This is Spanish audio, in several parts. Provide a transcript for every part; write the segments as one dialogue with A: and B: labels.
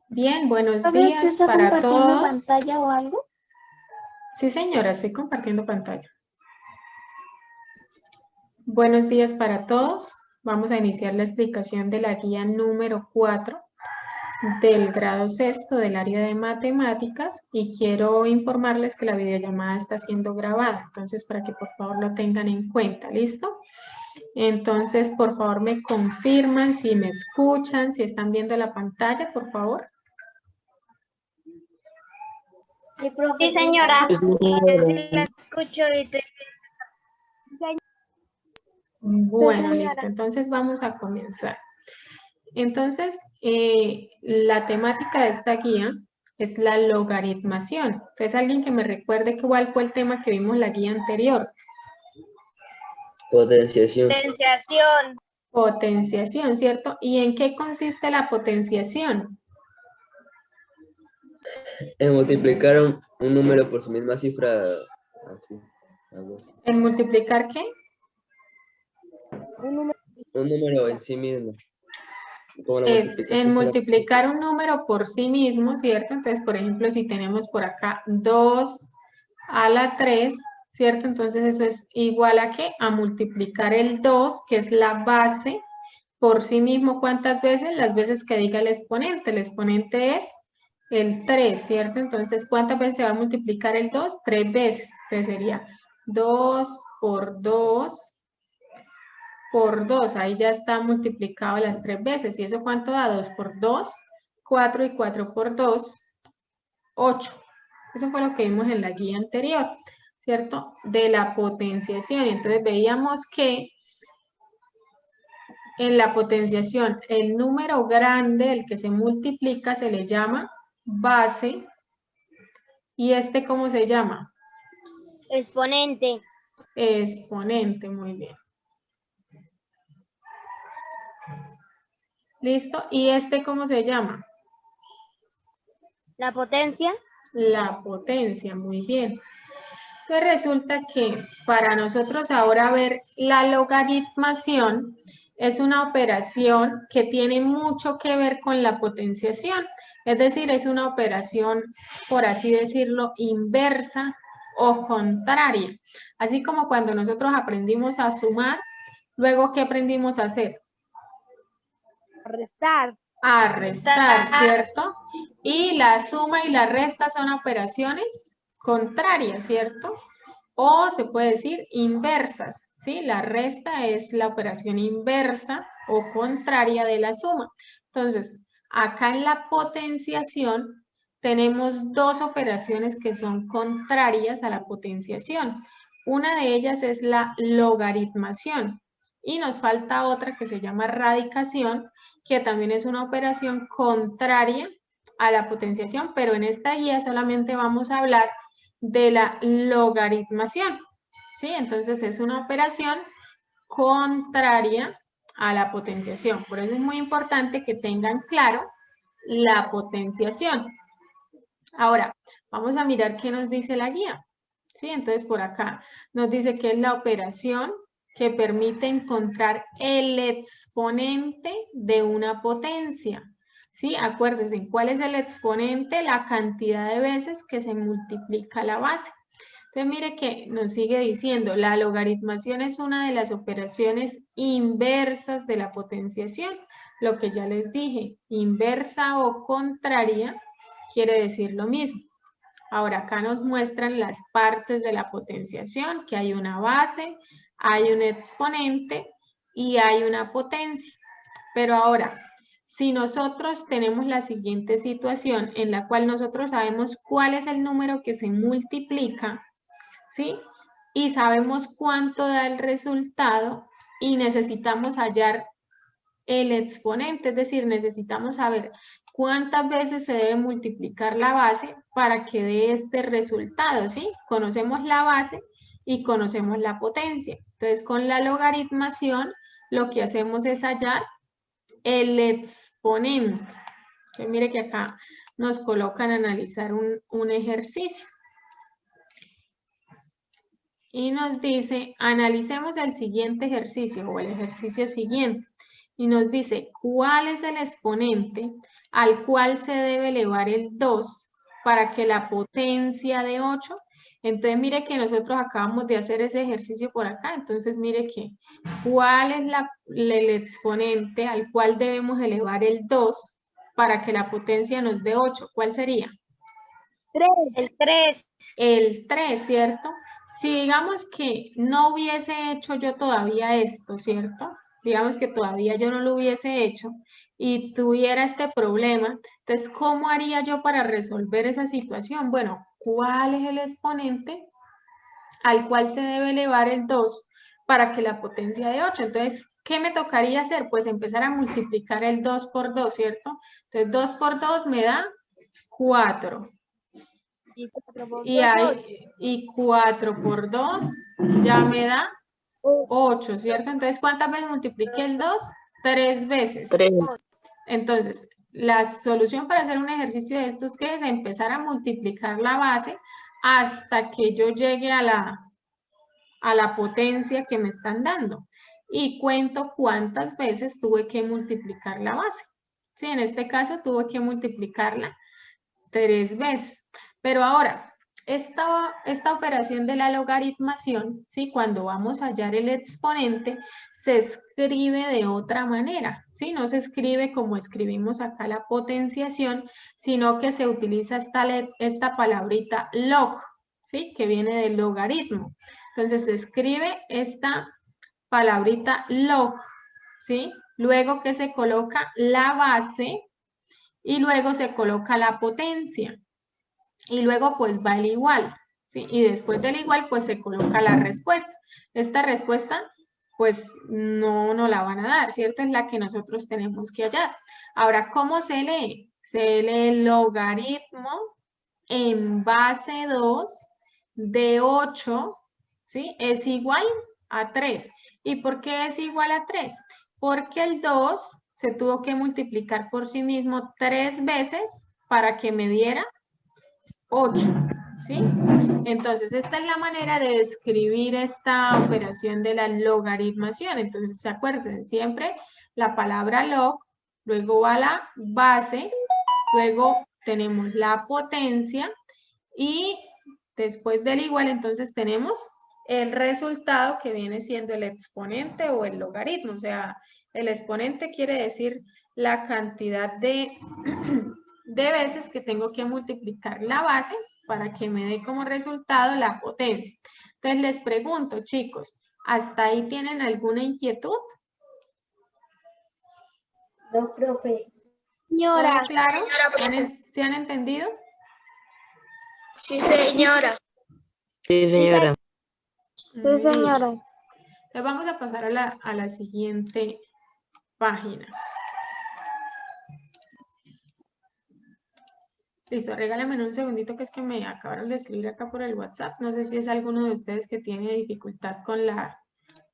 A: Bien, buenos
B: ¿Profe, usted
A: días
B: está
A: para
B: compartiendo
A: todos.
B: pantalla o algo?
A: Sí, señora, estoy compartiendo pantalla. Buenos días para todos. Vamos a iniciar la explicación de la guía número 4 del grado sexto del área de matemáticas y quiero informarles que la videollamada está siendo grabada, entonces para que por favor lo tengan en cuenta, ¿listo? Entonces, por favor, me confirman si me escuchan, si están viendo la pantalla, por favor.
B: Sí, profe.
C: Sí, señora.
D: Sí,
C: Yo sí la escucho y te...
A: Bueno, listo.
C: señora.
A: Entonces vamos a comenzar. Entonces, la temática de esta guía es la logaritmación. Entonces, alguien que me recuerde cuál fue el tema que vimos en la guía anterior.
D: Potenciación.
C: Potenciación.
A: Potenciación, ¿cierto? ¿Y en qué consiste la potenciación?
D: En multiplicar un número por su misma cifra, así, algo así.
A: ¿En multiplicar qué?
D: Un número en sí mismo. Como la
A: Es en
D: multiplicación se la...
A: multiplicar un número por sí mismo, ¿cierto? Entonces, por ejemplo, si tenemos por acá 2 a la 3, ¿cierto? Entonces eso es igual a ¿qué? A multiplicar el 2, que es la base, por sí mismo. ¿Cuántas veces? Las veces que diga el exponente. El exponente es el 3, ¿cierto? Entonces, ¿cuántas veces se va a multiplicar el 2? 3 veces. Entonces sería 2 por 2 por 2, ahí ya está multiplicado las 3 veces. ¿Y eso cuánto da? 2 por 2, 4 y 4 por 2, 8. Eso fue lo que vimos en la guía anterior, ¿cierto? De la potenciación. Entonces veíamos que en la potenciación el número grande, el que se multiplica, se le llama base. ¿Y este cómo se llama?
C: Exponente.
A: Exponente, muy bien. ¿Listo? ¿Y este cómo se llama?
C: La potencia.
A: La potencia, muy bien. Pues resulta que para nosotros ahora ver la logaritmación es una operación que tiene mucho que ver con la potenciación. Es decir, es una operación, por así decirlo, inversa o contraria. Así como cuando nosotros aprendimos a sumar, luego ¿qué aprendimos a hacer?
C: Restar.
A: A restar, ¿cierto? Y la suma y la resta son operaciones contrarias, ¿cierto? O se puede decir inversas, ¿sí? La resta es la operación inversa o contraria de la suma. Entonces, acá en la potenciación tenemos dos operaciones que son contrarias a la potenciación. Una de ellas es la logaritmación y nos falta otra que se llama radicación, que también es una operación contraria a la potenciación, pero en esta guía solamente vamos a hablar de la logaritmación, ¿sí? Entonces es una operación contraria a la potenciación. Por eso es muy importante que tengan claro la potenciación. Ahora, vamos a mirar qué nos dice la guía, ¿sí? Entonces por acá nos dice que es la operación que permite encontrar el exponente de una potencia. ¿Sí? Acuérdense, ¿cuál es el exponente? La cantidad de veces que se multiplica la base. Entonces, mire que nos sigue diciendo, la logaritmación es una de las operaciones inversas de la potenciación. Lo que ya les dije, inversa o contraria quiere decir lo mismo. Ahora, acá nos muestran las partes de la potenciación, que hay una base, hay un exponente y hay una potencia. Pero ahora, si nosotros tenemos la siguiente situación en la cual nosotros sabemos cuál es el número que se multiplica, ¿sí? Y sabemos cuánto da el resultado y necesitamos hallar el exponente, es decir, necesitamos saber cuántas veces se debe multiplicar la base para que dé este resultado, ¿sí? Conocemos la base y conocemos la potencia. Entonces, con la logaritmación, lo que hacemos es hallar el exponente. Entonces, mire que acá nos colocan a analizar un ejercicio. Y nos dice, analicemos el siguiente ejercicio o el ejercicio siguiente. y nos dice cuál es el exponente al cual se debe elevar el 2 para que la potencia de 8, entonces mire que nosotros acabamos de hacer ese ejercicio por acá, entonces mire que cuál es el exponente al cual debemos elevar el 2 para que la potencia nos dé 8, ¿cuál sería?
C: El 3.
A: El 3, ¿cierto? Si digamos que no hubiese hecho yo todavía esto, ¿cierto? Digamos que todavía yo no lo hubiese hecho y tuviera este problema, entonces, ¿cómo haría yo para resolver esa situación? Bueno, ¿cuál es el exponente al cual se debe elevar el 2 para que la potencia de 8? Entonces, ¿qué me tocaría hacer? Pues empezar a multiplicar el 2 por 2, ¿cierto? Entonces, 2 por 2 me da 4. Y 4 por 2 ya me da 8, ¿cierto? Entonces, ¿cuántas veces multipliqué el 2? 3 veces.
E: 3.
A: Entonces, la solución para hacer un ejercicio de estos, ¿qué es? Empezar a multiplicar la base hasta que yo llegue a la potencia que me están dando. Y cuento cuántas veces tuve que multiplicar la base. Sí, en este caso tuve que multiplicarla 3 veces. Pero ahora, esta operación de la logaritmación, ¿sí? Cuando vamos a hallar el exponente, se escribe de otra manera, ¿sí? No se escribe como escribimos acá la potenciación, sino que se utiliza esta palabrita log, ¿sí? Que viene del logaritmo. Entonces se escribe esta palabrita log, ¿sí? Luego que se coloca la base y luego se coloca la potencia. Y luego pues va el igual, ¿sí? Y después del igual pues se coloca la respuesta. Esta respuesta pues no la van a dar, ¿cierto? Es la que nosotros tenemos que hallar. Ahora, ¿cómo se lee? Se lee el logaritmo en base 2 de 8, ¿sí? Es igual a 3. ¿Y por qué es igual a 3? Porque el 2 se tuvo que multiplicar por sí mismo 3 veces para que me diera 8, ¿sí? Entonces, esta es la manera de escribir esta operación de la logaritmación. Entonces, se acuerden, siempre la palabra log, luego va la base, luego tenemos la potencia y después del igual, entonces tenemos el resultado que viene siendo el exponente o el logaritmo. O sea, el exponente quiere decir la cantidad de veces que tengo que multiplicar la base para que me dé como resultado la potencia. Entonces les pregunto, chicos, ¿hasta ahí tienen alguna inquietud?
B: No, profe.
C: Señora.
A: ¿Todo claro? ¿Se han entendido?
C: Sí, señora.
E: Sí, señora.
C: Sí, señora.
A: Listo. Entonces vamos a pasar a la siguiente página. Listo, regálame un segundito que es que me acabaron de escribir acá por el WhatsApp. No sé si es alguno de ustedes que tiene dificultad con la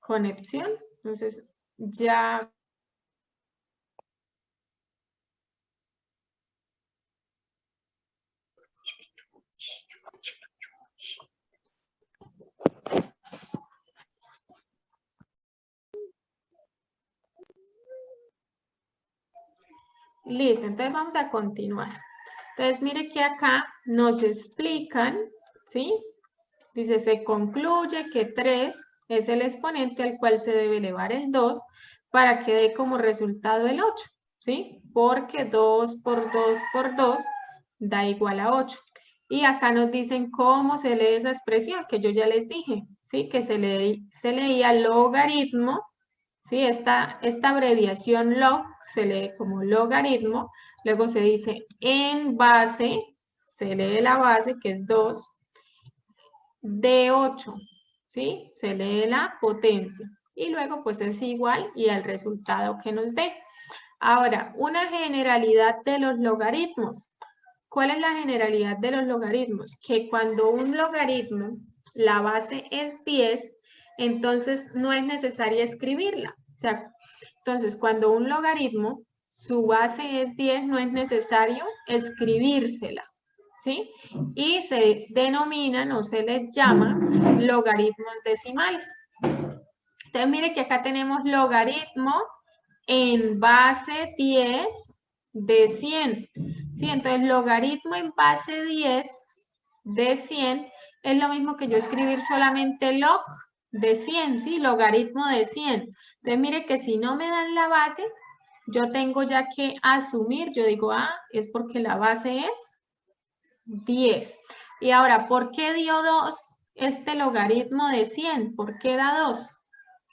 A: conexión. Entonces, ya... Listo, entonces vamos a continuar. Entonces, mire que acá nos explican, ¿sí? Dice, se concluye que 3 es el exponente al cual se debe elevar el 2 para que dé como resultado el 8, ¿sí? Porque 2 por 2 por 2 da igual a 8. Y acá nos dicen cómo se lee esa expresión, que yo ya les dije, ¿sí? Que se leía logaritmo, ¿sí? Esta abreviación log se lee como logaritmo, luego se dice en base, se lee la base que es 2, de 8, ¿sí? Se lee la potencia y luego pues es igual y el resultado que nos dé. Ahora, una generalidad de los logaritmos. ¿Cuál es la generalidad de los logaritmos? Que cuando un logaritmo, la base es 10, entonces no es necesaria escribirla. O sea, entonces cuando un logaritmo, su base es 10, no es necesario escribírsela, ¿sí? Y se denominan o se les llama logaritmos decimales. Entonces mire que acá tenemos logaritmo en base 10 de 100. ¿Sí? Entonces, logaritmo en base 10 de 100 es lo mismo que yo escribir solamente log de 100, ¿sí? Logaritmo de 100. Entonces, mire que si no me dan la base, yo tengo ya que asumir, yo digo, es porque la base es 10. Y ahora, ¿por qué dio 2 este logaritmo de 100? ¿Por qué da 2?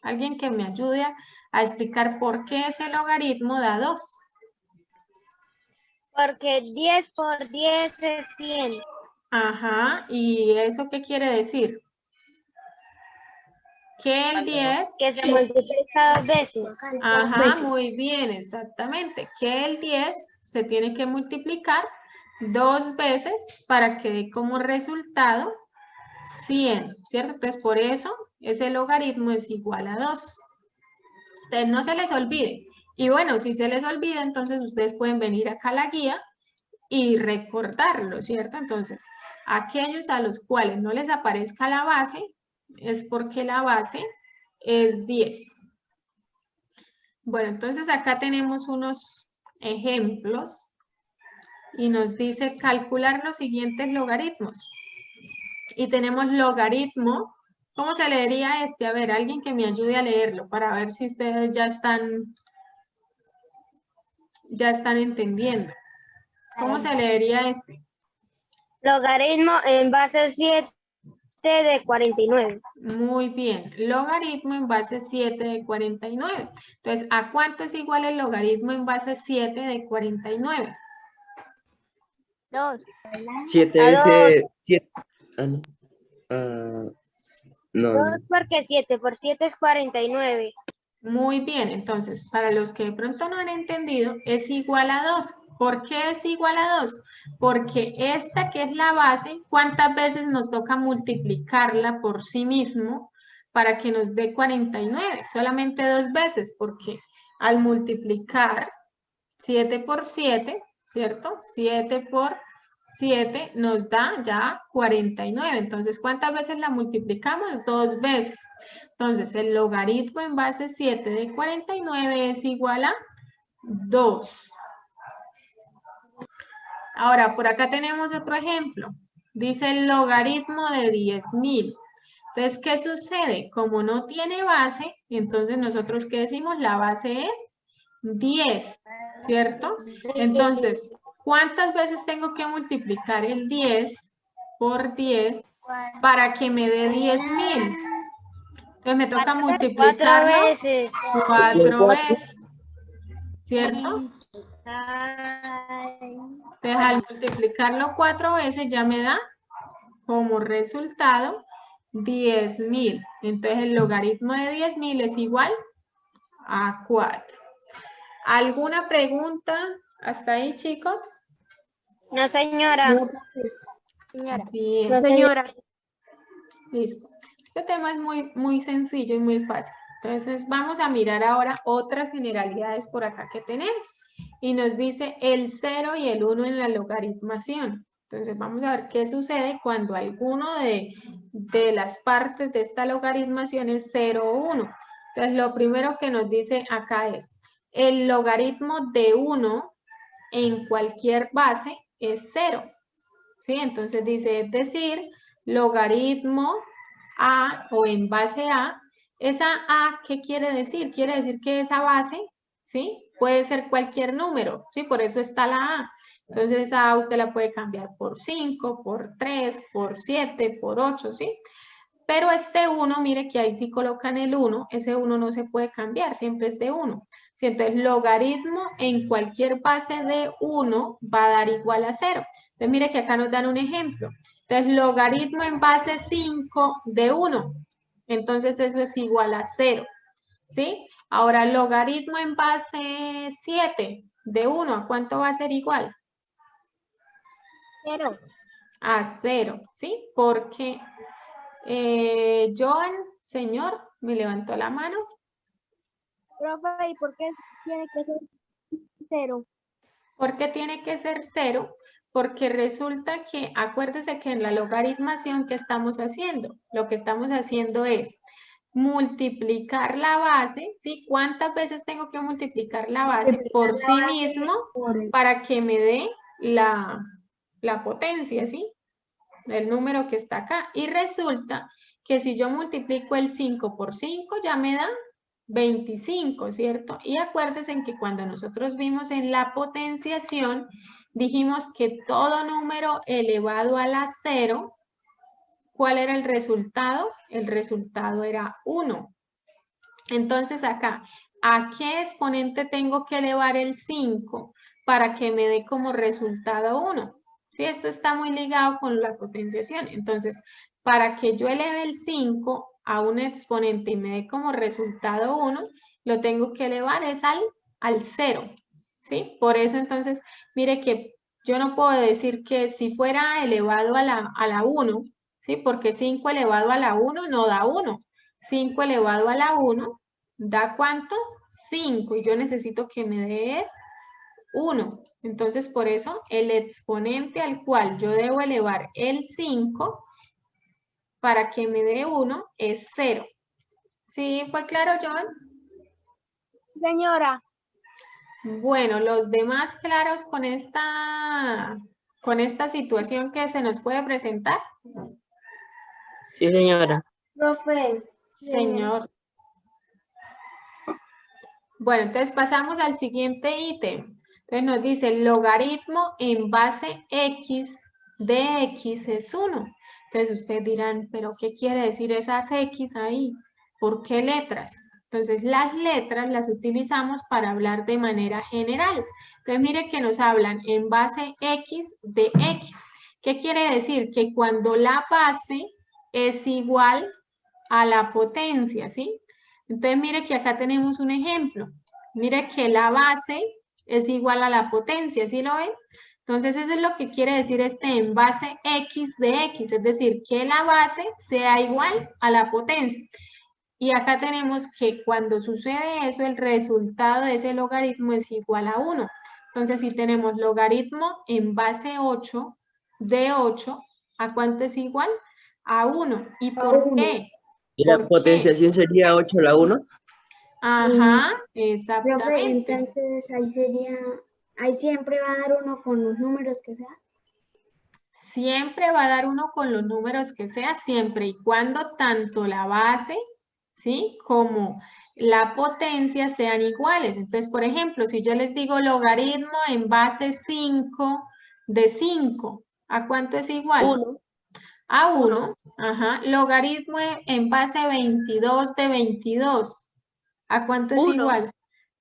A: Alguien que me ayude a explicar por qué ese logaritmo da 2.
C: Porque 10 por 10 es 100.
A: Ajá, ¿y eso qué quiere decir? Que el 10...
C: Que se multiplica 2 veces.
A: Ajá, muy bien, exactamente. Que el 10 se tiene que multiplicar 2 veces para que dé como resultado 100, ¿cierto? Entonces, por eso ese logaritmo es igual a 2. Entonces, no se les olvide. Y bueno, si se les olvida, entonces ustedes pueden venir acá a la guía y recordarlo, ¿cierto? Entonces, aquellos a los cuales no les aparezca la base, es porque la base es 10. Bueno, entonces acá tenemos unos ejemplos y nos dice calcular los siguientes logaritmos. Y tenemos logaritmo. ¿Cómo se leería este? A ver, alguien que me ayude a leerlo para ver si ustedes ya están entendiendo. ¿Cómo se leería este?
C: Logaritmo en base 7 de 49.
A: Muy bien, logaritmo en base 7 de 49. Entonces, ¿a cuánto es igual el logaritmo en base 7 de 49?
C: 2.
D: 7
C: A
D: veces 7. Ah, no. Ah, no,
C: 2
D: no.
C: porque 7 por 7 es 49.
A: Muy bien, entonces, para los que de pronto no han entendido, es igual a 2. ¿Por qué es igual a 2? Porque esta que es la base, ¿cuántas veces nos toca multiplicarla por sí mismo para que nos dé 49? Solamente 2 veces, porque al multiplicar 7 por 7, ¿cierto? 7 por 7 nos da ya 49. Entonces, ¿cuántas veces la multiplicamos? 2 veces. Entonces, el logaritmo en base 7 de 49 es igual a 2. Ahora, por acá tenemos otro ejemplo. Dice el logaritmo de 10.000. Entonces, ¿qué sucede? Como no tiene base, entonces nosotros, ¿qué decimos? La base es 10, ¿cierto? Entonces, ¿cuántas veces tengo que multiplicar el 10 por 10 para que me dé 10.000? Entonces, me toca
C: 4
A: multiplicarlo
C: veces.
A: 4 veces, ¿cierto? Entonces, al multiplicarlo 4 veces ya me da como resultado 10.000. Entonces, el logaritmo de 10.000 es igual a 4. ¿Alguna pregunta hasta ahí, chicos?
C: No, señora.
B: No, profe.
A: Bien,
B: No, señora.
A: listo. Este tema es muy sencillo y muy fácil. Entonces, vamos a mirar ahora otras generalidades por acá que tenemos. Y nos dice el 0 y el 1 en la logaritmación. Entonces, vamos a ver qué sucede cuando alguno de las partes de esta logaritmación es 0 o 1. Entonces, lo primero que nos dice acá es el logaritmo de 1 en cualquier base es 0. ¿Sí? Entonces dice, es decir, logaritmo A o en base A. Esa A, ¿qué quiere decir? Quiere decir que esa base, ¿sí? Puede ser cualquier número, ¿sí? Por eso está la A. Entonces esa A usted la puede cambiar por 5, por 3, por 7, por 8, ¿sí? Pero este 1, mire que ahí sí colocan el 1, ese 1 no se puede cambiar, siempre es de 1. ¿Sí? Entonces, logaritmo en cualquier base de 1 va a dar igual a 0. Entonces, mire que acá nos dan un ejemplo. Entonces, logaritmo en base 5 de 1. Entonces, eso es igual a 0. ¿Sí? Ahora, logaritmo en base 7 de 1, ¿a cuánto va a ser igual?
C: 0.
A: A 0, ¿sí? Porque Joan, señor, me levantó la mano.
C: Profe, ¿y por qué tiene que ser 0?
A: ¿Por qué tiene que ser 0? Porque resulta que, acuérdese que en la logaritmación que estamos haciendo, lo que estamos haciendo es multiplicar la base, ¿sí? ¿Cuántas veces tengo que multiplicar la base por sí mismo para que me dé la potencia, ¿sí? El número que está acá. Y resulta que si yo multiplico el 5 por 5 ya me da 25, ¿cierto? Y acuérdense que cuando nosotros vimos en la potenciación, dijimos que todo número elevado a la 0, ¿cuál era el resultado? El resultado era 1. Entonces acá, ¿a qué exponente tengo que elevar el 5 para que me dé como resultado 1? Sí, esto está muy ligado con la potenciación. Entonces, para que yo eleve el 5 a un exponente y me dé como resultado 1, lo tengo que elevar es al 0. ¿Sí? Por eso entonces, mire que yo no puedo decir que si fuera elevado a la 1, ¿sí? Porque 5 elevado a la 1 no da 1. 5 elevado a la 1 da ¿cuánto? 5. Y yo necesito que me dé 1. Entonces, por eso, el exponente al cual yo debo elevar el 5 para que me dé 1 es 0. ¿Sí fue claro, John?
C: Señora,
A: Bueno, los demás claros con esta situación que se nos puede presentar.
E: Sí, señora.
B: Profe,
A: Señor. Bueno, entonces pasamos al siguiente ítem. Entonces nos dice, el logaritmo en base x de x es 1. Entonces ustedes dirán, ¿pero qué quiere decir esas x ahí? ¿Por qué letras? Entonces las letras las utilizamos para hablar de manera general. Entonces mire que nos hablan en base x de x. ¿Qué quiere decir? Que cuando la base es igual a la potencia, ¿sí? Entonces, mire que acá tenemos un ejemplo. Mire que la base es igual a la potencia, ¿sí lo ven? Entonces, eso es lo que quiere decir este en base x de x, es decir, que la base sea igual a la potencia. Y acá tenemos que cuando sucede eso, el resultado de ese logaritmo es igual a 1. Entonces, si tenemos logaritmo en base 8 de 8, ¿a cuánto es igual? A 1. ¿Y por qué?
D: ¿Y la
A: ¿Por qué?
D: potenciación sería 8 a la 1?
A: Ajá,
B: profe,
A: exactamente.
B: entonces ahí siempre va a dar uno con los números que sea.
A: Siempre va a dar uno con los números que sea, siempre y cuando tanto la base, ¿sí? Como la potencia sean iguales. Entonces, por ejemplo, si yo les digo logaritmo en base 5 de 5, ¿a cuánto es igual?
C: 1.
A: A 1. Ajá. Logaritmo en base 22 de 22. ¿A cuánto es igual?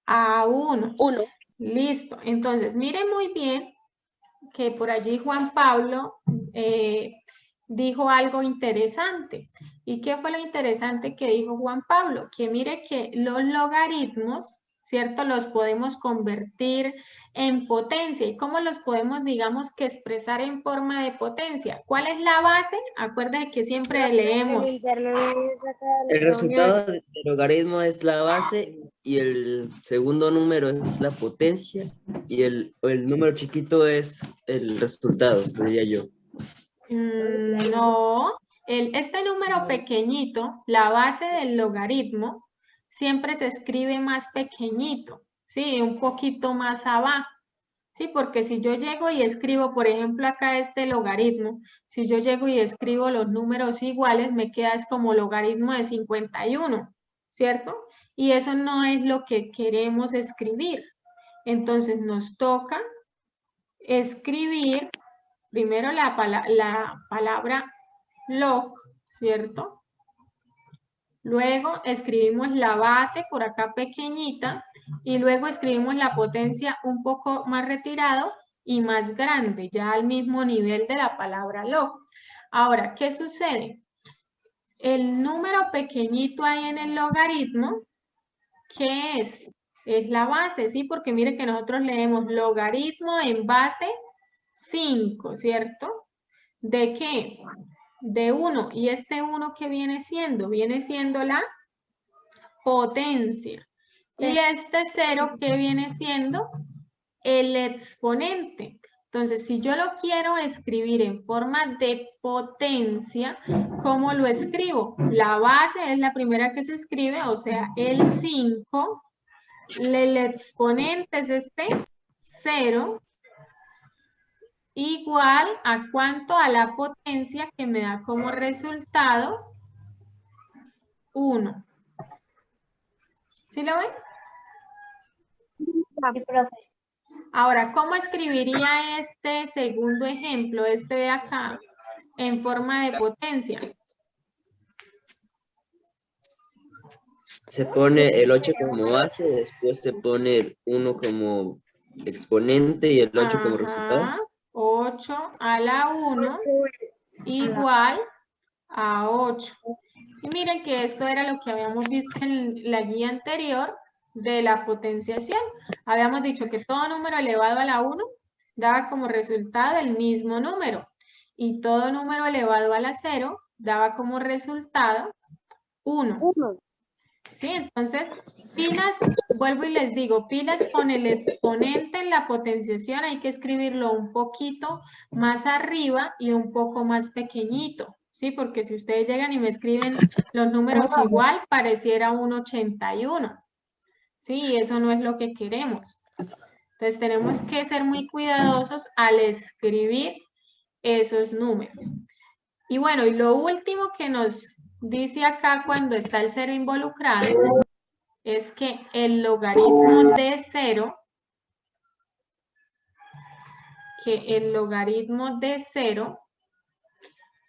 A: A 1.
C: 1.
A: Listo. Entonces, miren muy bien que por allí Juan Pablo dijo algo interesante. ¿Y qué fue lo interesante que dijo Juan Pablo? Que mire que los logaritmos, ¿cierto? Los podemos convertir en potencia. ¿Y cómo los podemos, digamos, que expresar en forma de potencia? ¿Cuál es la base? Acuérdense que siempre leemos.
D: El resultado del logaritmo es la base y el segundo número es la potencia y el número chiquito es el resultado, diría yo.
A: No, este número pequeñito, la base del logaritmo, siempre se escribe más pequeñito, ¿sí? Un poquito más abajo, ¿sí? Porque si yo llego y escribo, por ejemplo, acá este logaritmo, si yo llego y escribo los números iguales, me queda es como logaritmo de 51, ¿cierto? Y eso no es lo que queremos escribir. Entonces nos toca escribir primero la palabra log, ¿cierto? Luego escribimos la base por acá pequeñita y luego escribimos la potencia un poco más retirado y más grande, ya al mismo nivel de la palabra log. Ahora, ¿qué sucede? El número pequeñito ahí en el logaritmo, ¿qué es? Es la base, ¿sí? Porque mire que nosotros leemos logaritmo en base 5, ¿cierto? ¿De qué? De 1. ¿Y este 1 qué viene siendo? Viene siendo la potencia. Y este 0 ¿qué viene siendo? El exponente. Entonces, si yo lo quiero escribir en forma de potencia, ¿cómo lo escribo? La base es la primera que se escribe, o sea, el 5. El exponente es este, 0, igual a cuánto, a la potencia que me da como resultado 1. ¿Sí lo ven?
B: Sí, profe.
A: Ahora, ¿cómo escribiría este segundo ejemplo, este de acá, en forma de potencia?
D: Se pone el 8 como base, después se pone el 1 como exponente y el 8 como resultado.
A: Ajá, 8 a la 1 igual a 8. Y miren que esto era lo que habíamos visto en la guía anterior de la potenciación. Habíamos dicho que todo número elevado a la 1 daba como resultado el mismo número. Y todo número elevado a la 0 daba como resultado 1.
C: 1.
A: ¿Sí? Entonces, pilas, vuelvo y les digo, pilas con el exponente en la potenciación hay que escribirlo un poquito más arriba y un poco más pequeñito, ¿sí? Porque si ustedes llegan y me escriben los números igual, pareciera un 81, ¿sí? Y eso no es lo que queremos. Entonces, tenemos que ser muy cuidadosos al escribir esos números. Y bueno, y lo último que nos dice acá cuando está el 0 involucrado es que el logaritmo de 0,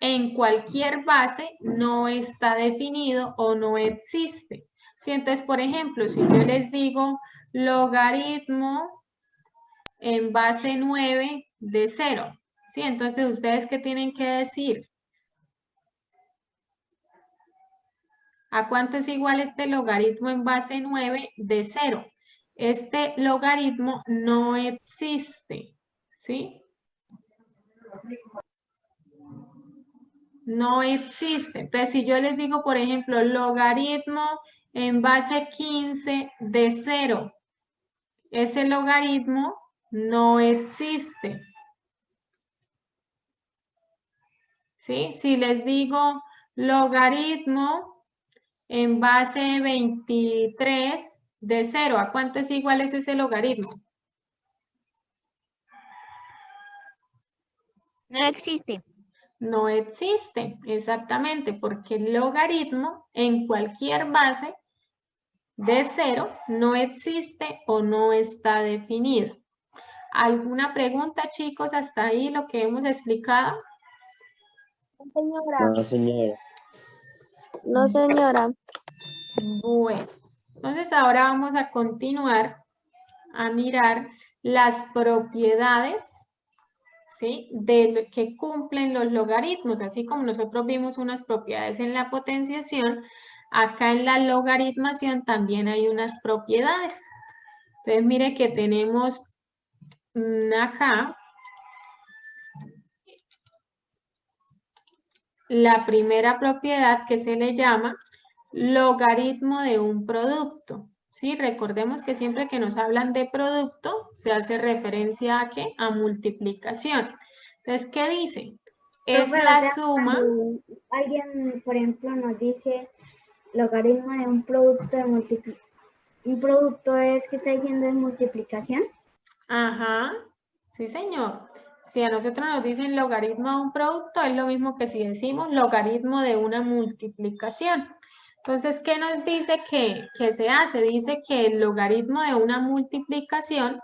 A: en cualquier base no está definido o no existe. ¿Sí? Entonces, por ejemplo, si yo les digo logaritmo en base 9 de 0, ¿sí? Entonces, ¿ustedes qué tienen que decir? ¿A cuánto es igual este logaritmo en base 9 de 0? Este logaritmo no existe, ¿sí? No existe. Entonces, si yo les digo, por ejemplo, logaritmo en base 15 de 0, ese logaritmo no existe. ¿Sí? Si les digo logaritmo en base 23 de 0, ¿a cuánto es igual es ese logaritmo?
C: No existe.
A: No existe, exactamente, porque el logaritmo en cualquier base de 0 no existe o no está definido. ¿Alguna pregunta, chicos, hasta ahí lo que hemos explicado?
C: Señora.
D: No, señora.
C: No, señora.
A: Bueno, entonces ahora vamos a continuar a mirar las propiedades, ¿sí?, de lo que cumplen los logaritmos. Así como nosotros vimos unas propiedades en la potenciación, acá en la logaritmación también hay unas propiedades. Entonces, mire que tenemos acá la primera propiedad que se le llama logaritmo de un producto. ¿Sí? Recordemos que siempre que nos hablan de producto, se hace referencia a ¿qué? A multiplicación. Entonces, ¿qué dice? Es
B: Profe, o
A: la
B: sea,
A: suma.
B: cuando alguien, por ejemplo, nos dice logaritmo de un producto un producto es que está diciendo es multiplicación.
A: Ajá, sí, señor. Si a nosotros nos dicen logaritmo de un producto, es lo mismo que si decimos logaritmo de una multiplicación. Entonces, ¿qué nos dice que se hace? Dice que el logaritmo de una multiplicación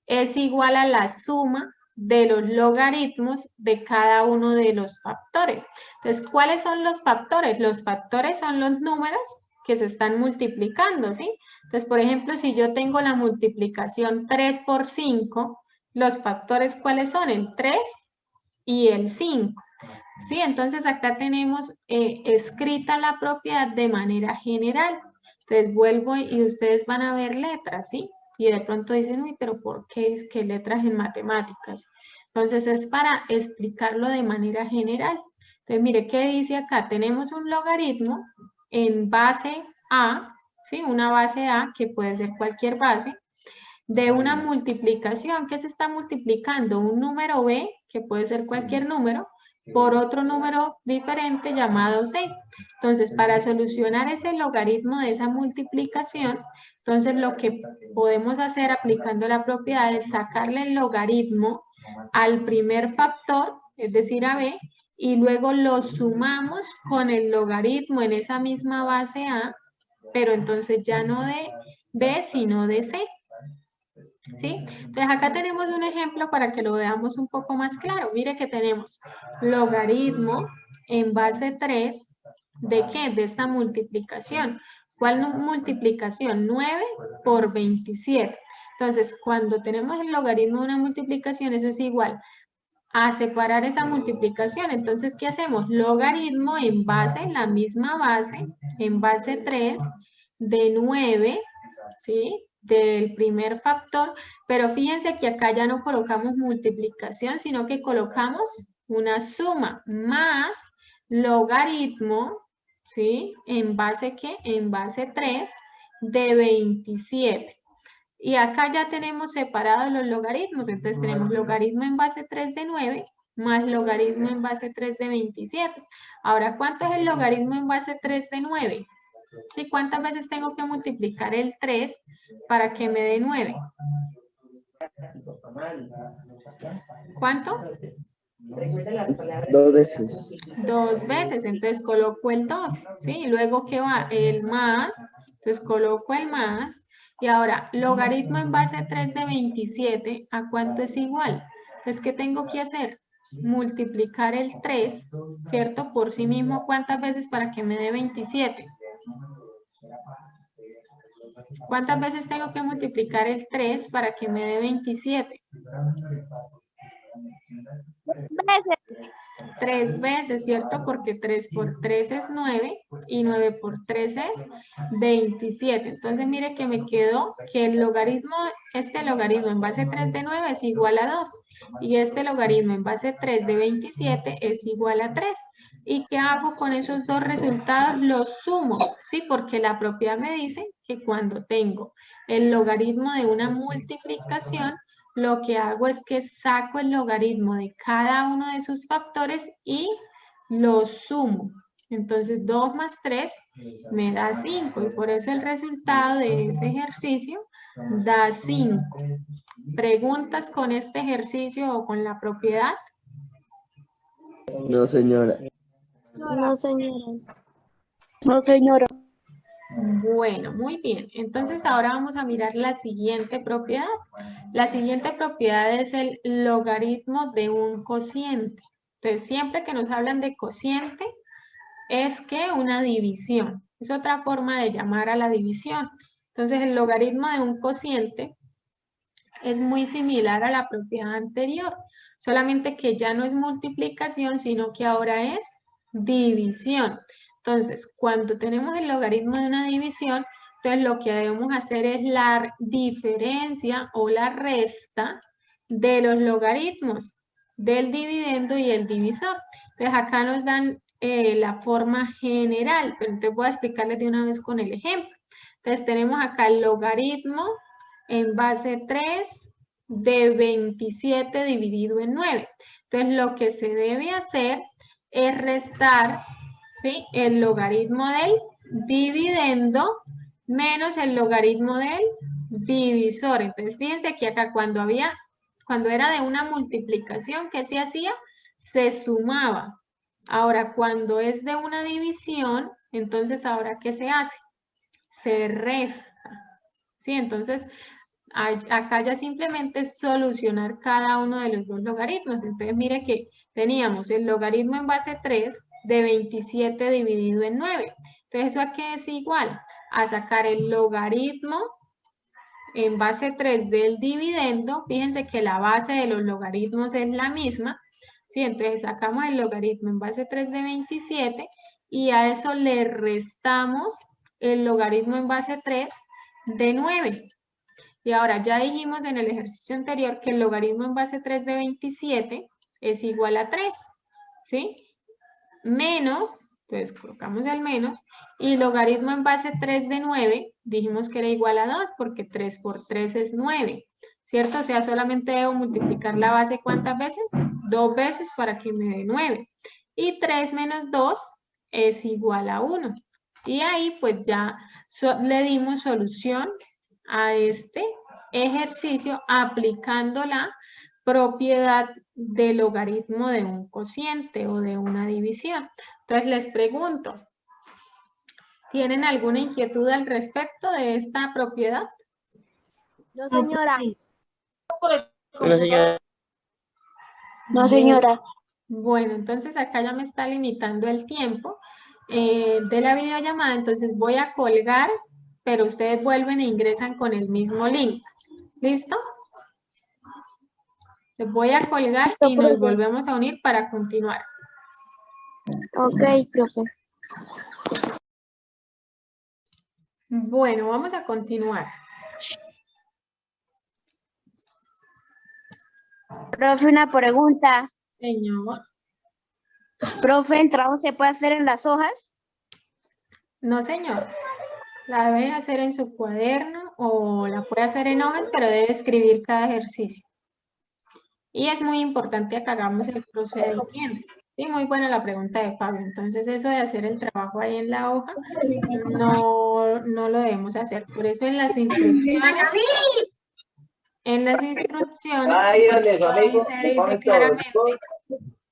A: es igual a la suma de los logaritmos de cada uno de los factores. Entonces, ¿cuáles son los factores? Los factores son los números que se están multiplicando, ¿sí? Entonces, por ejemplo, si yo tengo la multiplicación 3 por 5, los factores, ¿cuáles son? El 3 y el 5. ¿Sí? Entonces, acá tenemos escrita la propiedad de manera general. Entonces, vuelvo y ustedes van a ver letras, ¿sí? Y de pronto dicen, uy, pero ¿por qué es que letras en matemáticas? Entonces, es para explicarlo de manera general. Entonces, mire, ¿qué dice acá? Tenemos un logaritmo en base A, ¿sí? Una base A, que puede ser cualquier base, de una multiplicación. ¿Qué se está multiplicando? Un número b, que puede ser cualquier número, por otro número diferente llamado c. Entonces, para solucionar ese logaritmo de esa multiplicación, entonces lo que podemos hacer aplicando la propiedad es sacarle el logaritmo al primer factor, es decir, a b, y luego lo sumamos con el logaritmo en esa misma base a, pero entonces ya no de b, sino de c. ¿Sí? Entonces acá tenemos un ejemplo para que lo veamos un poco más claro. Mire que tenemos logaritmo en base 3, ¿de qué? De esta multiplicación. ¿Cuál multiplicación? 9 por 27. Entonces, cuando tenemos el logaritmo de una multiplicación, eso es igual a separar esa multiplicación. Entonces, ¿qué hacemos? Logaritmo en base, la misma base, en base 3 de 9, ¿sí? Del primer factor, pero fíjense que acá ya no colocamos multiplicación, sino que colocamos una suma más logaritmo, ¿sí? ¿En base qué? En base 3 de 27. Y acá ya tenemos separados los logaritmos, entonces tenemos logaritmo en base 3 de 9 más logaritmo en base 3 de 27. Ahora, ¿cuánto es el logaritmo en base 3 de 9? ¿Sí? ¿Cuántas veces tengo que multiplicar el 3 para que me dé 9? ¿Cuánto?
D: 2 veces.
A: 2 veces, entonces coloco el 2, ¿sí? Y luego, ¿qué va? El más, entonces coloco el más. Y ahora, logaritmo en base 3 de 27, ¿a cuánto es igual? Entonces, ¿qué tengo que hacer? Multiplicar el 3, ¿cierto? Por sí mismo, ¿cuántas veces para que me dé 27? ¿Cuántas veces tengo que multiplicar el 3 para que me dé 27?
C: Veces.
A: 3 veces, ¿cierto? Porque 3 por 3 es 9 y 9 por 3 es 27. Entonces, mire que me quedó que el logaritmo, este logaritmo en base 3 de 9 es igual a 2 y este logaritmo en base 3 de 27 es igual a 3. ¿Y qué hago con esos dos resultados? Los sumo, ¿sí? Porque la propiedad me dice que cuando tengo el logaritmo de una multiplicación, lo que hago es que saco el logaritmo de cada uno de sus factores y los sumo. Entonces 2 más 3 me da 5 y por eso el resultado de ese ejercicio da 5. ¿Preguntas con este ejercicio o con la propiedad?
D: No, señora.
C: No, señora. No, señora.
A: Bueno, muy bien. Entonces ahora vamos a mirar la siguiente propiedad. La siguiente propiedad es el logaritmo de un cociente. Entonces siempre que nos hablan de cociente es que una división. Es otra forma de llamar a la división. Entonces el logaritmo de un cociente es muy similar a la propiedad anterior. Solamente que ya no es multiplicación, sino que ahora es división. Entonces, cuando tenemos el logaritmo de una división, entonces lo que debemos hacer es la diferencia o la resta de los logaritmos del dividendo y el divisor. Entonces, acá nos dan la forma general, pero entonces voy a explicarles de una vez con el ejemplo. Entonces, tenemos acá el logaritmo en base 3 de 27 dividido en 9. Entonces, lo que se debe hacer es restar, ¿sí?, el logaritmo del dividendo menos el logaritmo del divisor. Entonces, fíjense que acá cuando era de una multiplicación, ¿qué se hacía? Se sumaba. Ahora, cuando es de una división, entonces, ¿ahora qué se hace? Se resta. ¿Sí? Entonces, acá ya simplemente es solucionar cada uno de los dos logaritmos. Entonces, mire que teníamos el logaritmo en base 3 de 27 dividido en 9. Entonces, ¿eso a qué es igual? A sacar el logaritmo en base 3 del dividendo. Fíjense que la base de los logaritmos es la misma. ¿Sí? Entonces, sacamos el logaritmo en base 3 de 27 y a eso le restamos el logaritmo en base 3 de 9. Y ahora ya dijimos en el ejercicio anterior que el logaritmo en base 3 de 27 es igual a 3, ¿sí? Menos, Entonces colocamos el menos. Y logaritmo en base 3 de 9, dijimos que era igual a 2 porque 3 por 3 es 9. ¿Cierto? O sea, solamente debo multiplicar la base ¿cuántas veces? 2 veces para que me dé 9. Y 3 menos 2 es igual a 1. Y ahí pues ya le dimos solución a este ejercicio aplicando la propiedad del logaritmo de un cociente o de una división. Entonces les pregunto, ¿tienen alguna inquietud al respecto de esta propiedad?
C: No, señora.
E: No, señora.
C: No, señora.
A: Bueno, entonces acá ya me está limitando el tiempo de la videollamada, entonces voy a colgar, pero ustedes vuelven e ingresan con el mismo link. ¿Listo? Les voy a colgar
C: Listo,
A: y nos
C: profe.
A: volvemos a unir para continuar.
C: Ok, profe.
A: Bueno, vamos a continuar.
C: Profe, una pregunta.
A: Señor.
C: Profe, ¿el trabajo se puede hacer en las hojas?
A: No, señor. La debe hacer en su cuaderno o la puede hacer en hojas, pero debe escribir cada ejercicio. Y es muy importante que hagamos el procedimiento. Sí, muy buena la pregunta de Fabio. Entonces, eso de hacer el trabajo ahí en la hoja, no lo debemos hacer. Por eso en las instrucciones, ahí se dice claramente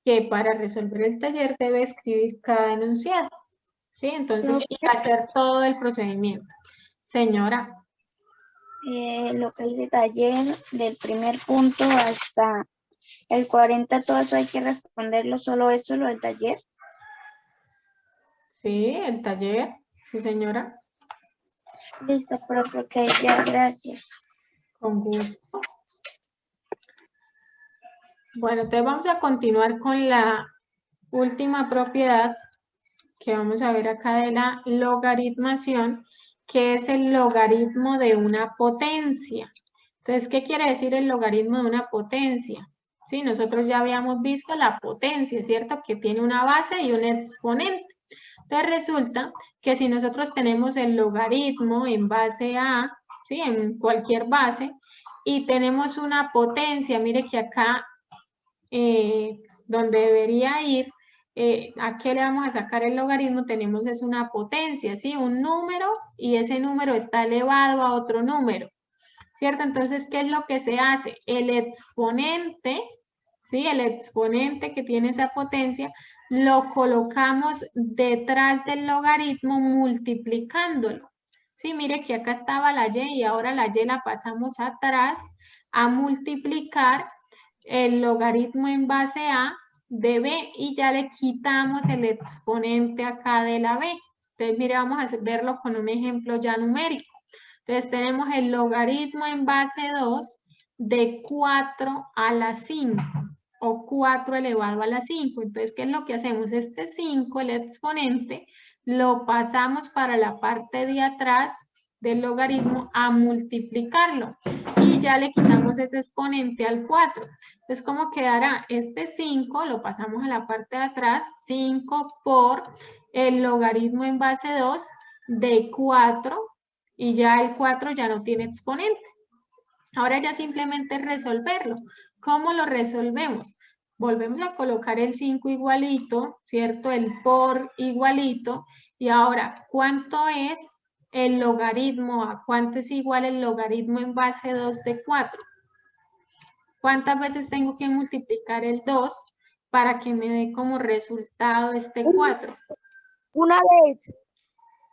A: que para resolver el taller debe escribir cada enunciado. ¿Sí? Entonces, y hacer todo el procedimiento. Señora.
C: Lo que dice taller, del primer punto hasta el 40, todo eso hay que responderlo, solo eso, lo del taller.
A: Sí, el taller. Sí, señora.
C: Listo, profe, ok, ya, gracias.
A: Con gusto. Bueno, entonces vamos a continuar con la última propiedad que vamos a ver acá de la logaritmación, que es el logaritmo de una potencia. Entonces, ¿qué quiere decir el logaritmo de una potencia? Sí, nosotros ya habíamos visto la potencia, ¿cierto? Que tiene una base y un exponente. Entonces resulta que si nosotros tenemos el logaritmo en base a, ¿sí? En cualquier base, y tenemos una potencia, mire que acá, donde debería ir, ¿a qué le vamos a sacar el logaritmo? Tenemos es una potencia, ¿sí? Un número, y ese número está elevado a otro número, ¿cierto? Entonces, ¿qué es lo que se hace? El exponente, ¿sí? El exponente que tiene esa potencia, lo colocamos detrás del logaritmo multiplicándolo. Sí, mire que acá estaba la y y ahora la y la pasamos atrás a multiplicar el logaritmo en base a de b y ya le quitamos el exponente acá de la b. Entonces, mire, vamos a verlo con un ejemplo ya numérico. Entonces, tenemos el logaritmo en base 2 de 4 a la 5 o 4 elevado a la 5. Entonces, ¿qué es lo que hacemos? Este 5, el exponente, lo pasamos para la parte de atrás del logaritmo a multiplicarlo y ya le quitamos ese exponente al 4. Entonces, ¿cómo quedará? Este 5 lo pasamos a la parte de atrás, 5 por el logaritmo en base 2 de 4 y ya el 4 ya no tiene exponente. Ahora ya simplemente resolverlo. ¿Cómo lo resolvemos? Volvemos a colocar el 5 igualito, ¿cierto? El por igualito. Y ahora, ¿cuánto es el logaritmo? ¿A cuánto es igual el logaritmo en base 2 de 4? ¿Cuántas veces tengo que multiplicar el 2 para que me dé como resultado este 4?
C: Una vez.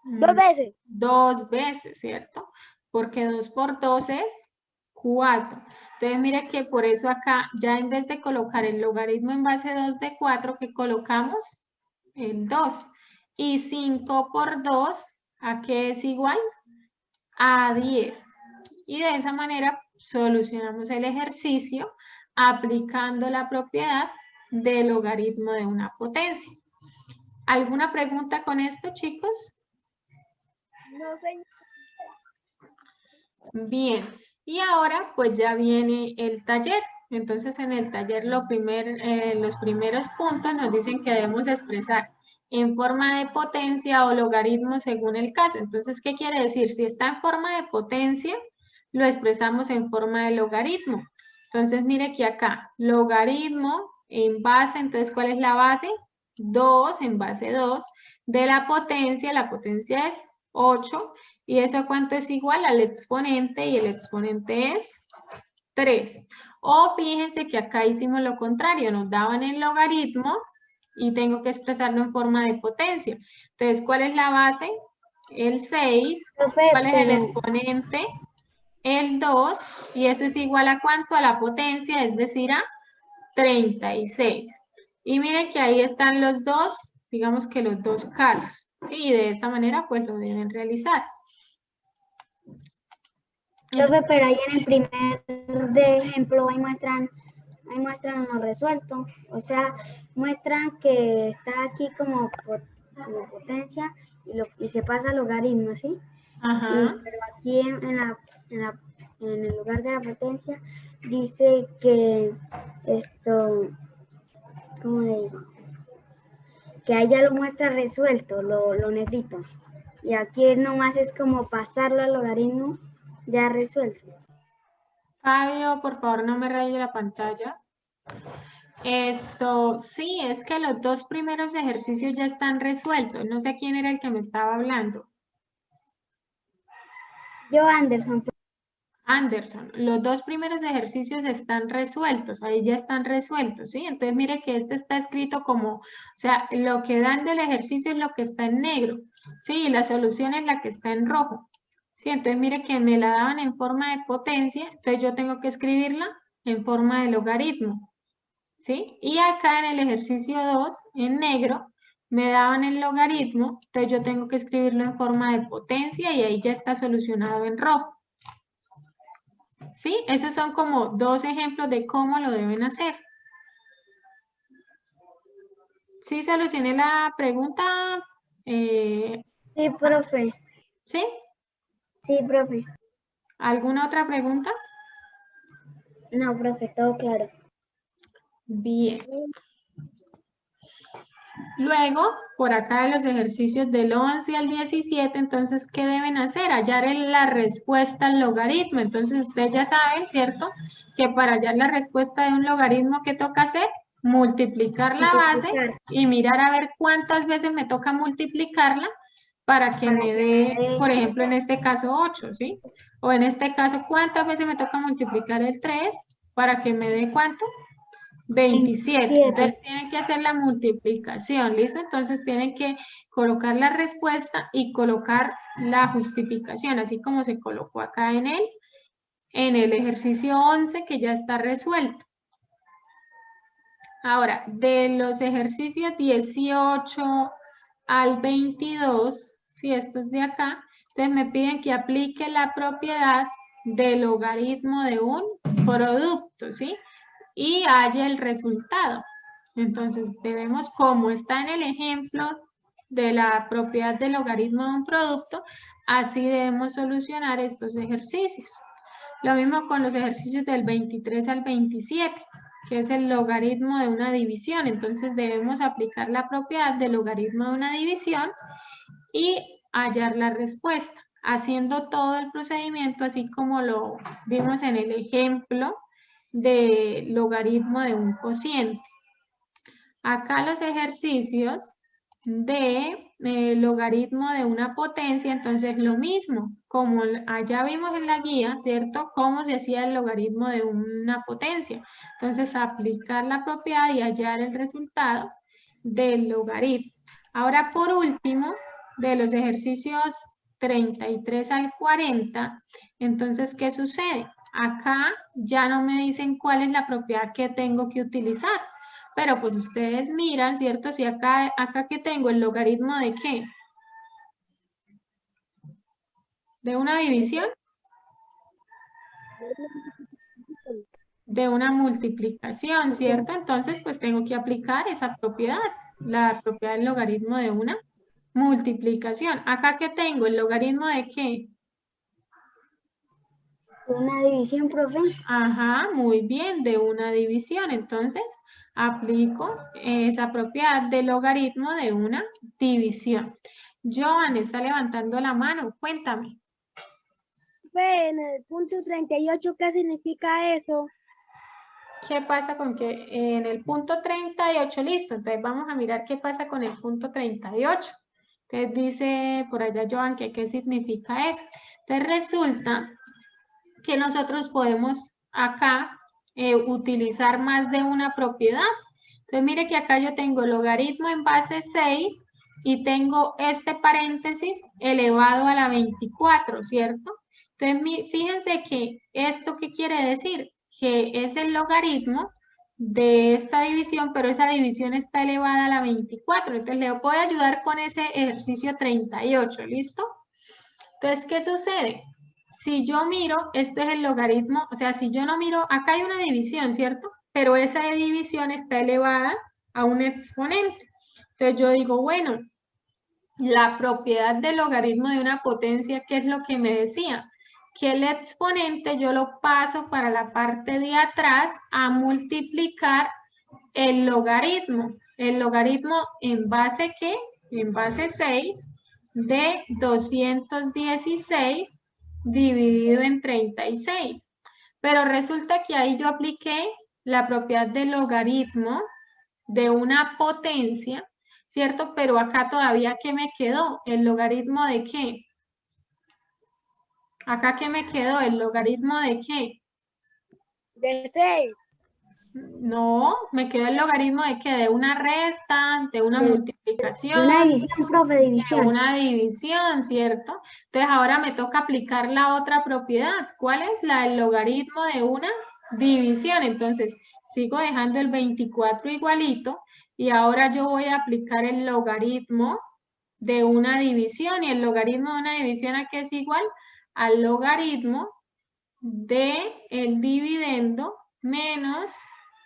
C: 2 veces.
A: 2 veces, ¿cierto? Porque 2 por 2 es 4. Entonces, mire que por eso acá, ya en vez de colocar el logaritmo en base 2 de 4, que colocamos el 2. Y 5 por 2, ¿a qué es igual? A 10. Y de esa manera solucionamos el ejercicio aplicando la propiedad del logaritmo de una potencia. ¿Alguna pregunta con esto, chicos?
C: No, señor.
A: Bien, y ahora pues ya viene el taller. Entonces en el taller los primeros puntos nos dicen que debemos expresar en forma de potencia o logaritmo según el caso. Entonces, ¿qué quiere decir? Si está en forma de potencia, lo expresamos en forma de logaritmo. Entonces, mire que acá, logaritmo en base, entonces, ¿cuál es la base? 2 en base 2 de la potencia es 8, y eso ¿cuánto es igual? Al exponente, y el exponente es 3. O fíjense que acá hicimos lo contrario, nos daban el logaritmo y tengo que expresarlo en forma de potencia. Entonces, ¿cuál es la base? El 6.
B: Profe,
A: ¿Cuál es el
B: pero
A: exponente? El 2. ¿Y eso es igual a cuánto? A la potencia, es decir, a 36. Y miren que ahí están los dos, digamos que los dos casos. ¿Sí? Y de esta manera, pues lo deben realizar.
B: profe, pero ahí en el primer de ejemplo ahí muestran lo resuelto. O sea, muestran que está aquí como potencia y se pasa a logaritmo, ¿sí?
A: Ajá.
B: Pero aquí en el lugar de la potencia dice que esto, ¿cómo le digo? Que ahí ya lo muestra resuelto, lo negrito. Y aquí nomás es como pasarlo al logaritmo ya resuelto.
A: Fabio, por favor, no me raye la pantalla. Esto, sí, es que los dos primeros ejercicios ya están resueltos. No sé quién era el que me estaba hablando.
B: Yo, Anderson,
A: Anderson, los dos primeros ejercicios están resueltos, ahí ya están resueltos, ¿sí? Entonces mire que este está escrito como, o sea, lo que dan del ejercicio es lo que está en negro, ¿sí? Y la solución es la que está en rojo, ¿sí? Entonces mire que me la daban en forma de potencia, entonces yo tengo que escribirla en forma de logaritmo, ¿sí? Y acá en el ejercicio 2, en negro, me daban el logaritmo, entonces yo tengo que escribirlo en forma de potencia y ahí ya está solucionado en rojo. ¿Sí? Esos son como dos ejemplos de cómo lo deben hacer. ¿Sí solucioné la pregunta?
B: sí, profe.
A: ¿Sí?
B: Sí, profe.
A: ¿Alguna otra pregunta?
B: No, profe, todo claro.
A: Bien. Luego, por acá de los ejercicios del 11 al 17, entonces, ¿qué deben hacer? Hallar la respuesta al logaritmo. Entonces, ustedes ya saben, ¿cierto? Que para hallar la respuesta de un logaritmo, ¿qué toca hacer? Multiplicar la base
B: Multiplicar.
A: y mirar a ver cuántas veces me toca multiplicarla para que me dé, por ejemplo, en este caso 8, ¿sí? O en este caso, ¿cuántas veces me toca multiplicar el 3 para que me dé cuánto? 27. Entonces tienen que hacer la multiplicación, ¿listo? Entonces tienen que colocar la respuesta y colocar la justificación, así como se colocó acá en el ejercicio 11 que ya está resuelto. Ahora, de los ejercicios 18 al 22, si esto es de acá, entonces me piden que aplique la propiedad del logaritmo de un producto, ¿sí? Y haya el resultado. Entonces debemos, como está en el ejemplo de la propiedad del logaritmo de un producto, así debemos solucionar estos ejercicios. Lo mismo con los ejercicios del 23 al 27, que es el logaritmo de una división. Entonces debemos aplicar la propiedad del logaritmo de una división y hallar la respuesta, haciendo todo el procedimiento así como lo vimos en el ejemplo de logaritmo de un cociente. Acá los ejercicios de logaritmo de una potencia, entonces lo mismo, como allá vimos en la guía, ¿cierto? Cómo se hacía el logaritmo de una potencia. Entonces aplicar la propiedad y hallar el resultado del logaritmo. Ahora por último, de los ejercicios 33 al 40, entonces ¿qué sucede? Acá ya no me dicen cuál es la propiedad que tengo que utilizar. Pero pues ustedes miran, ¿cierto? Si acá que tengo el logaritmo de ¿qué? ¿De una división? De una multiplicación, ¿cierto? Entonces pues tengo que aplicar esa propiedad, la propiedad del logaritmo de una multiplicación. Acá que tengo el logaritmo de ¿qué?
B: Una división, profe.
A: Ajá, muy bien, de una división. Entonces, aplico esa propiedad del logaritmo de una división. Joan está levantando la mano, cuéntame.
F: En el punto 38, ¿qué significa eso?
A: ¿Qué pasa con que en el punto 38, listo? Entonces vamos a mirar qué pasa con el punto 38. Entonces dice por allá Joan que qué significa eso. Entonces resulta que nosotros podemos acá utilizar más de una propiedad. Entonces mire que acá yo tengo logaritmo en base 6 y tengo este paréntesis elevado a la 24, ¿cierto? Entonces fíjense que esto ¿qué quiere decir? Que es el logaritmo de esta división, pero esa división está elevada a la 24. Entonces le puedo ayudar con ese ejercicio 38, ¿listo? Entonces, ¿qué sucede? Si yo miro, este es el logaritmo, o sea, si yo no miro, acá hay una división, ¿cierto? Pero esa división está elevada a un exponente. Entonces yo digo, bueno, la propiedad del logaritmo de una potencia, ¿qué es lo que me decía? Que el exponente yo lo paso para la parte de atrás a multiplicar el logaritmo. El logaritmo en base, ¿qué? En base 6 de 216 dividido en 36. Pero resulta que ahí yo apliqué la propiedad del logaritmo de una potencia, ¿cierto? Pero acá todavía, ¿qué me quedó? ¿El logaritmo de qué? Acá, ¿qué me quedó? ¿El logaritmo de qué?
F: De 6.
A: No, me quedó el logaritmo de qué? De una resta, de una
B: De
A: multiplicación.
B: una división, profe,
A: De
B: división.
A: una división, ¿cierto? Entonces ahora me toca aplicar la otra propiedad. ¿Cuál es la del logaritmo de una división? Entonces sigo dejando el 24 igualito y ahora yo voy a aplicar el logaritmo de una división. ¿Y el logaritmo de una división a qué es igual? Al logaritmo de el dividendo menos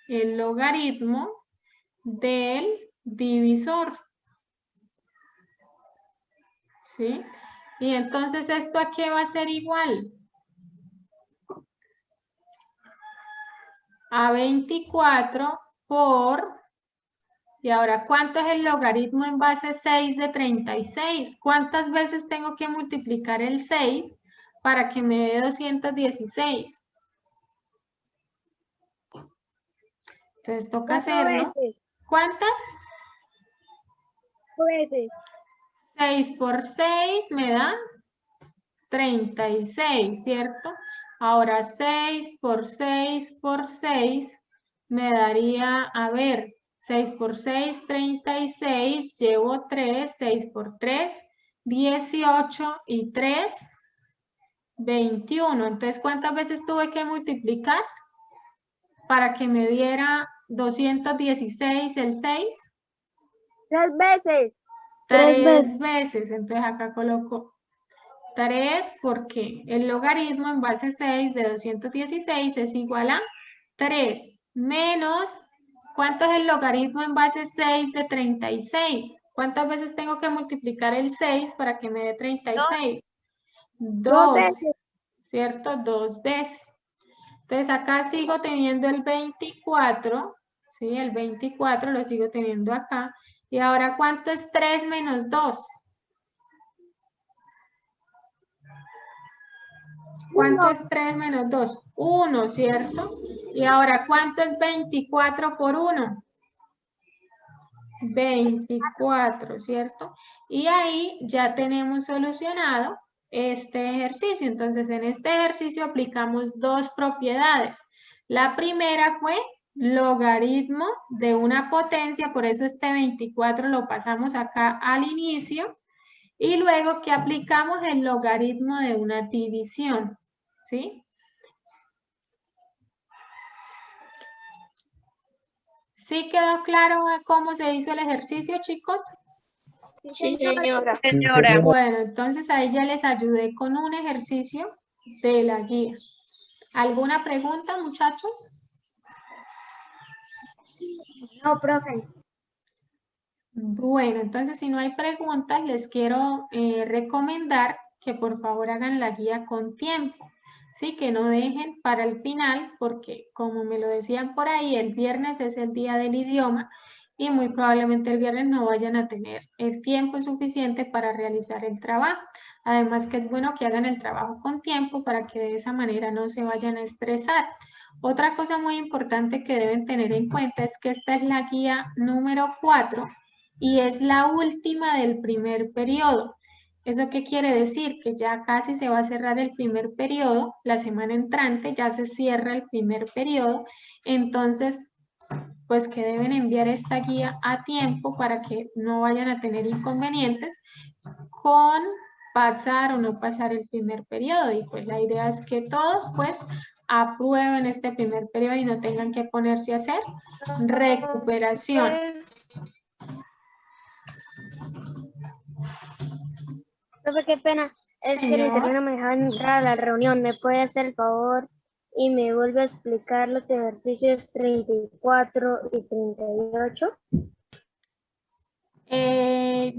A: el logaritmo del divisor. ¿Sí? Y entonces, ¿esto a qué va a ser igual? A 24 por... Y ahora, ¿cuánto es el logaritmo en base 6 de 36? ¿Cuántas veces tengo que multiplicar el 6 para que me dé 216? Entonces, toca
F: 4
A: hacerlo.
F: veces.
A: ¿Cuántas?
F: 4 veces.
A: 6 por 6 me da 36, ¿cierto? Ahora 6 por 6 por 6 me daría, a ver, 6 por 6, 36, llevo 3, 6 por 3, 18 y 3, 21. Entonces, ¿cuántas veces tuve que multiplicar para que me diera 216 el 6?
F: 3 veces.
A: 3 veces. Entonces acá coloco 3 porque el logaritmo en base 6 de 216 es igual a 3 menos, ¿cuánto es el logaritmo en base 6 de 36? ¿Cuántas veces tengo que multiplicar el 6 para que me dé 36? 2,
F: veces.
A: ¿cierto? 2 veces. Entonces acá sigo teniendo el 24, ¿sí? El 24 lo sigo teniendo acá. Y ahora, ¿cuánto es 3 menos 2? ¿Cuánto es 3 menos 2? 1, ¿cierto? Y ahora, ¿cuánto es 24 por 1? 24, ¿cierto? Y ahí ya tenemos solucionado este ejercicio. Entonces, en este ejercicio aplicamos dos propiedades. La primera fue logaritmo de una potencia, por eso este 24 lo pasamos acá al inicio. Y luego que aplicamos el logaritmo de una división, ¿sí? ¿Sí quedó claro cómo se hizo el ejercicio, chicos?
C: Sí, señora.
A: Bueno, entonces ahí ya les ayudé con un ejercicio de la guía. ¿Alguna pregunta, muchachos?
B: No, profe.
A: Bueno, entonces si no hay preguntas, les quiero recomendar que por favor hagan la guía con tiempo. ¿sí? Que no dejen para el final, porque como me lo decían por ahí, el viernes es el día del idioma y muy probablemente el viernes no vayan a tener el tiempo suficiente para realizar el trabajo. Además que es bueno que hagan el trabajo con tiempo para que de esa manera no se vayan a estresar. Otra cosa muy importante que deben tener en cuenta es que esta es la guía número 4 y es la última del primer periodo. ¿Eso qué quiere decir? Que ya casi se va a cerrar el primer periodo, la semana entrante ya se cierra el primer periodo, entonces pues que deben enviar esta guía a tiempo para que no vayan a tener inconvenientes con pasar o no pasar el primer periodo. Y pues la idea es que todos pues aprueben este primer periodo y no tengan que ponerse a hacer recuperaciones.
F: Profe, qué pena. Es que el
A: Señor.
F: internet no me dejaba entrar a la reunión. ¿Me puede hacer el favor y me vuelve a explicar los ejercicios 34 y 38?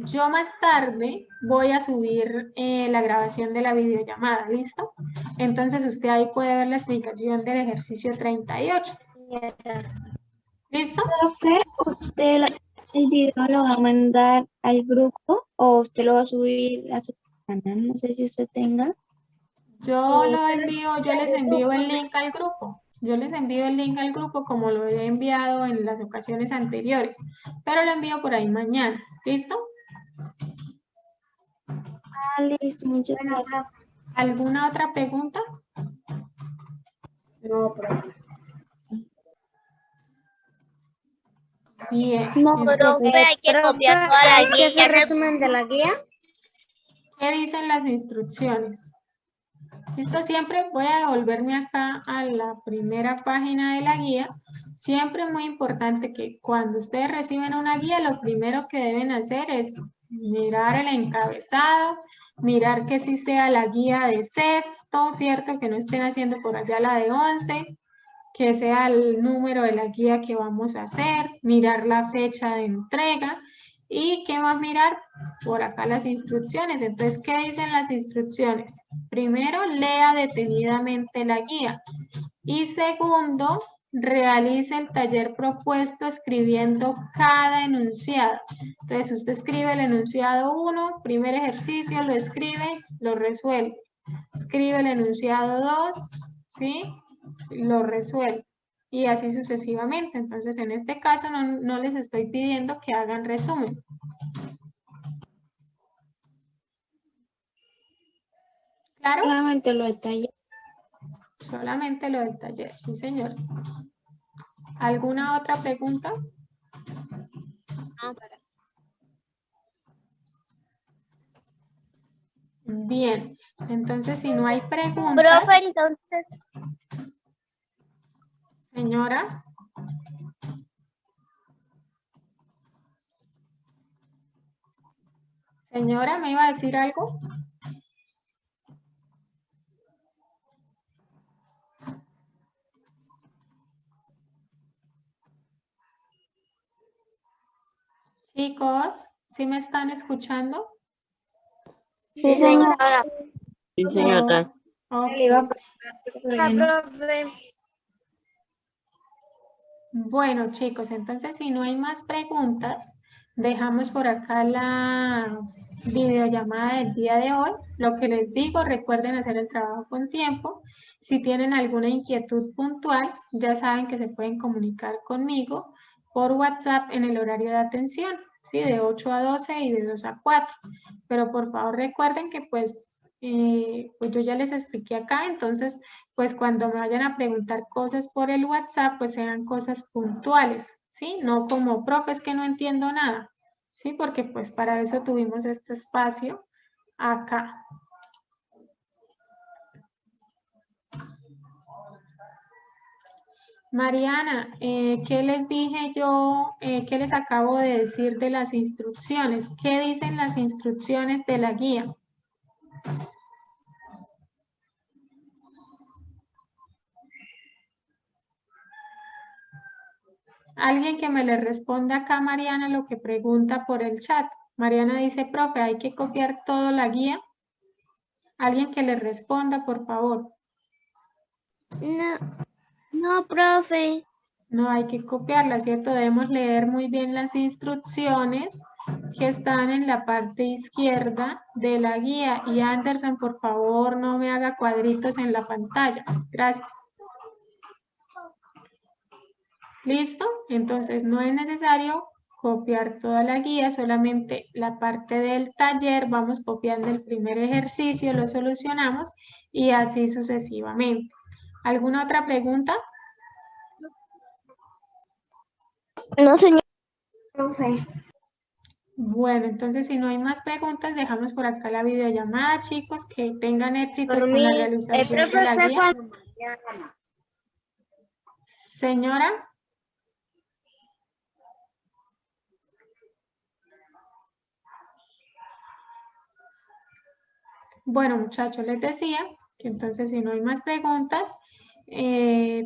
A: Yo más tarde voy a subir la grabación de la videollamada, ¿listo? Entonces usted ahí puede ver la explicación del ejercicio 38. ¿Listo?
C: Profe, el video lo va a mandar al grupo o usted lo va a subir a su canal, no sé si usted tenga.
A: Yo lo envío, yo les envío el link al grupo. Yo les envío el link al grupo como lo he enviado en las ocasiones anteriores, pero lo envío por ahí mañana. ¿Listo?
C: Ah, listo, muchas gracias.
A: ¿Alguna otra pregunta?
B: No, profe.
A: Bien.
E: No, profe, hay que copiar toda la
F: ¿Hay que
E: guía.
F: hacer resumen de la guía?
A: ¿Qué dicen las instrucciones? Listo, siempre voy a devolverme acá a la primera página de la guía. Siempre es muy importante que cuando ustedes reciben una guía, lo primero que deben hacer es mirar el encabezado, mirar que sí sea la guía de sexto, ¿cierto? Que no estén haciendo por allá la de 11, que sea el número de la guía que vamos a hacer, mirar la fecha de entrega. ¿Y qué más mirar? Por acá las instrucciones. Entonces, ¿qué dicen las instrucciones? Primero, lea detenidamente la guía. Y segundo, realice el taller propuesto escribiendo cada enunciado. Entonces, usted escribe el enunciado 1, primer ejercicio, lo escribe, lo resuelve. Escribe el enunciado 2, ¿sí? Lo resuelve. Y así sucesivamente. Entonces, en este caso no les estoy pidiendo que hagan resumen. ¿Claro?
C: Solamente lo detallé.
A: Solamente lo del taller, sí, señores. ¿Alguna otra pregunta? Bien, entonces si no hay preguntas,
E: Profe, entonces,
A: señora. Señora, ¿me iba a decir algo? Chicos, ¿sí me están escuchando?
E: sí, señora.
D: Sí, señora.
A: Ok.
C: Le iba a preguntar, pero ya no.
F: Profe.
A: Bueno, chicos, entonces si no hay más preguntas, dejamos por acá la videollamada del día de hoy. Lo que les digo, recuerden hacer el trabajo con tiempo. Si tienen alguna inquietud puntual, ya saben que se pueden comunicar conmigo por WhatsApp en el horario de atención, ¿sí? De 8 a 12 y de 2 a 4. Pero por favor recuerden que pues yo ya les expliqué acá, entonces pues cuando me vayan a preguntar cosas por el WhatsApp, pues sean cosas puntuales, ¿sí? No como, profe, es que no entiendo nada, ¿sí? Porque pues para eso tuvimos este espacio acá. Mariana, ¿qué les dije yo? ¿Qué les acabo de decir de las instrucciones? ¿Qué dicen las instrucciones de la guía? Alguien que me le responda acá, Mariana, lo que pregunta por el chat. Mariana dice, profe, hay que copiar toda la guía. Alguien que le responda, por favor.
E: No, profe.
A: No hay que copiarla, ¿cierto? Debemos leer muy bien las instrucciones que están en la parte izquierda de la guía. Y Anderson, por favor, no me haga cuadritos en la pantalla. Gracias. ¿Listo? Entonces no es necesario copiar toda la guía, solamente la parte del taller. Vamos copiando el primer ejercicio, lo solucionamos y así sucesivamente. ¿Alguna otra pregunta?
E: No, señor.
B: Profe.
A: Bueno, entonces si no hay más preguntas, dejamos por acá la videollamada, chicos, que tengan éxitos
F: Por
A: con la
F: mí,
A: realización de la guía. Señora. Bueno, muchachos, les decía que entonces si no hay más preguntas,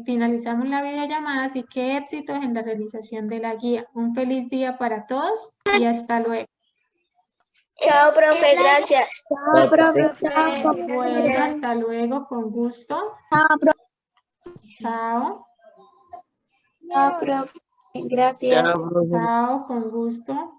A: finalizamos la videollamada, así que éxitos en la realización de la guía. Un feliz día para todos y hasta luego.
E: Chao, profe, gracias.
D: Chao, profe.
A: Bueno, hasta luego, con gusto.
C: Chao, profe.
A: Chao.
C: Chao, profe. Gracias.
D: Chao, profe.
A: Chao, con gusto.